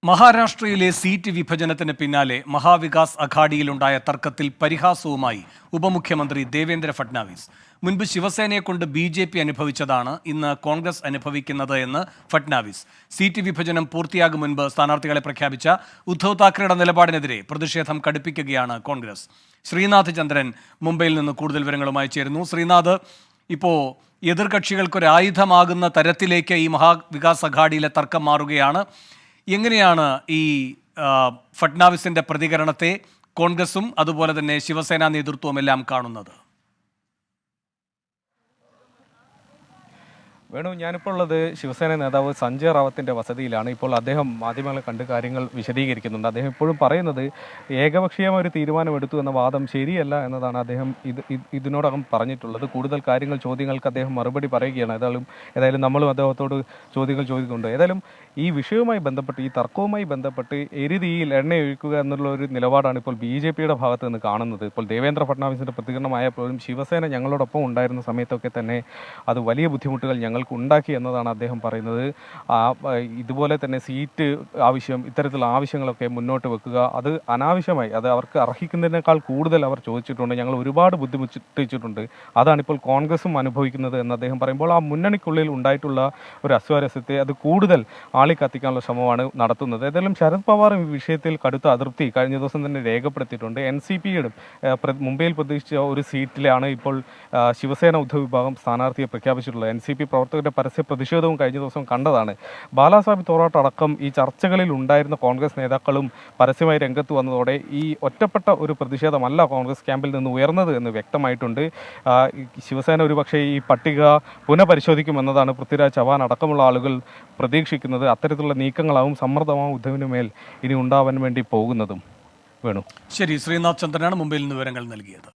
മഹാരാഷ്ട്രയിലെ സീറ്റ് വിഭജനത്തിന് പിന്നാലെ മഹാവികാസ് അഘാഡിയിലുണ്ടായ തർക്കത്തിൽ പരിഹാസവുമായി ഉപമുഖ്യമന്ത്രി ദേവേന്ദ്ര ഫട്നാവിസ്. മുൻപ് ശിവസേനയെ കൊണ്ട് BJP അനുഭവിച്ചതാണ് ഇന്ന് കോൺഗ്രസ് അനുഭവിക്കുന്നത് എന്ന് ഫട്നാവിസ്. സീറ്റ് വിഭജനം പൂർത്തിയാകും മുൻപ് സ്ഥാനാർത്ഥികളെ പ്രഖ്യാപിച്ച ഉദ്ധവ് താക്കറെയുടെ നിലപാടിനെതിരെ പ്രതിഷേധം കടുപ്പിക്കുകയാണ് കോൺഗ്രസ്. ശ്രീനാഥ് ചന്ദ്രൻ മുംബൈയിൽ നിന്ന് കൂടുതൽ വിവരങ്ങളുമായി ചേരുന്നു. ശ്രീനാഥ്, ഇപ്പോൾ എതിർകക്ഷികൾക്കൊരായുധമാകുന്ന തരത്തിലേക്ക് ഈ മഹാവികാസ് അഘാഡിയിലെ തർക്കം മാറുകയാണ്. എങ്ങനെയാണ് ഈ ഫട്നാവിസിന്റെ പ്രതികരണത്തെ കോൺഗ്രസും അതുപോലെ തന്നെ ശിവസേന നേതൃത്വവും എല്ലാം കാണുന്നത്? വേണു, ഞാനിപ്പോൾ ഉള്ളത് ശിവസേന നേതാവ് സഞ്ജയ് റാവത്തിൻ്റെ വസതിയിലാണ്. ഇപ്പോൾ അദ്ദേഹം മാധ്യമങ്ങളെ കണ്ട് കാര്യങ്ങൾ വിശദീകരിക്കുന്നുണ്ട്. അദ്ദേഹം ഇപ്പോഴും പറയുന്നത് ഏകപക്ഷീയമായ ഒരു തീരുമാനമെടുത്തു എന്ന വാദം ശരിയല്ല എന്നതാണ് അദ്ദേഹം ഇതിനോടകം പറഞ്ഞിട്ടുള്ളത്. കൂടുതൽ ചോദ്യങ്ങൾക്ക് അദ്ദേഹം മറുപടി പറയുകയാണ്. ഏതായാലും നമ്മളും അദ്ദേഹത്തോട് ചോദ്യങ്ങൾ ചോദിക്കുന്നുണ്ട്. ഏതായാലും ഈ വിഷയവുമായി ബന്ധപ്പെട്ട്, ഈ തർക്കവുമായി ബന്ധപ്പെട്ട് എരുതിയിൽ എണ്ണയൊഴിക്കുക എന്നുള്ള ഒരു നിലപാടാണ് ഇപ്പോൾ BJPയുടെ ഭാഗത്ത് നിന്ന് കാണുന്നത്. ഇപ്പോൾ ദേവേന്ദ്ര ഫട്നാവിസിൻ്റെ പ്രതികരണമായപ്പോഴും ശിവസേന ഞങ്ങളോടൊപ്പം ഉണ്ടായിരുന്ന സമയത്തൊക്കെ തന്നെ അത് വലിയ ബുദ്ധിമുട്ടുകൾ ഞങ്ങൾക്ക് ഉണ്ടാക്കി എന്നതാണ് അദ്ദേഹം പറയുന്നത്. ഇതുപോലെ തന്നെ സീറ്റ് ആവശ്യം, ഇത്തരത്തിലുള്ള ആവശ്യങ്ങളൊക്കെ മുന്നോട്ട് വെക്കുക, അത് അനാവശ്യമായി, അത് അവർക്ക് അർഹിക്കുന്നതിനേക്കാൾ കൂടുതൽ അവർ ചോദിച്ചിട്ടുണ്ട്, ഞങ്ങൾ ഒരുപാട് ബുദ്ധിമുട്ടിച്ചിട്ടുണ്ട്, അതാണിപ്പോൾ കോൺഗ്രസും അനുഭവിക്കുന്നത് എന്ന് അദ്ദേഹം പറയുമ്പോൾ ആ മുന്നണിക്കുള്ളിൽ ഉണ്ടായിട്ടുള്ള ഒരു അസ്വാരസ്യത്തെ അത് കൂടുതൽ ആളിക്കത്തിക്കാനുള്ള ശ്രമമാണ് നടത്തുന്നത്. ഏതായാലും ശരത് പവാർ ഈ വിഷയത്തിൽ കടുത്ത അതൃപ്തി കഴിഞ്ഞ ദിവസം തന്നെ രേഖപ്പെടുത്തിയിട്ടുണ്ട്. NCPയുടെ മുംബൈയിൽ പ്രതീക്ഷിച്ച ഒരു സീറ്റിലാണ് ഇപ്പോൾ ശിവസേന ഉദ്ധവ് വിഭാഗം സ്ഥാനാർത്ഥിയെ പ്രഖ്യാപിച്ചിട്ടുള്ളത്. NCP പ്രവർത്തകരുടെ പരസ്യ പ്രതിഷേധവും കഴിഞ്ഞ ദിവസം കണ്ടതാണ്. ബാലാസാഹിബ് തോറാട്ട് അടക്കം ഈ ചർച്ചകളിൽ ഉണ്ടായിരുന്ന കോൺഗ്രസ് നേതാക്കളും പരസ്യമായി രംഗത്ത് വന്നതോടെ ഈ ഒറ്റപ്പെട്ട ഒരു പ്രതിഷേധമല്ല കോൺഗ്രസ് ക്യാമ്പിൽ നിന്ന് ഉയർന്നത് എന്ന് വ്യക്തമായിട്ടുണ്ട്. ശിവസേന ഒരുപക്ഷെ ഈ പട്ടിക പുനഃപരിശോധിക്കുമെന്നതാണ് പൃഥ്വിരാജ് ചവാൻ അടക്കമുള്ള ആളുകൾ പ്രതീക്ഷിക്കുന്നത്. അത്തരത്തിലുള്ള നീക്കങ്ങളാവും, സമ്മർദ്ദമാവും ഉദ്ധവിന് മേൽ ഇനി ഉണ്ടാവാൻ വേണ്ടി പോകുന്നതും. വേണു, ശരി. ശ്രീനാഥ് ചന്ദ്രനാണ് മുംബൈയിൽ നിന്ന് വിവരങ്ങൾ നൽകിയത്.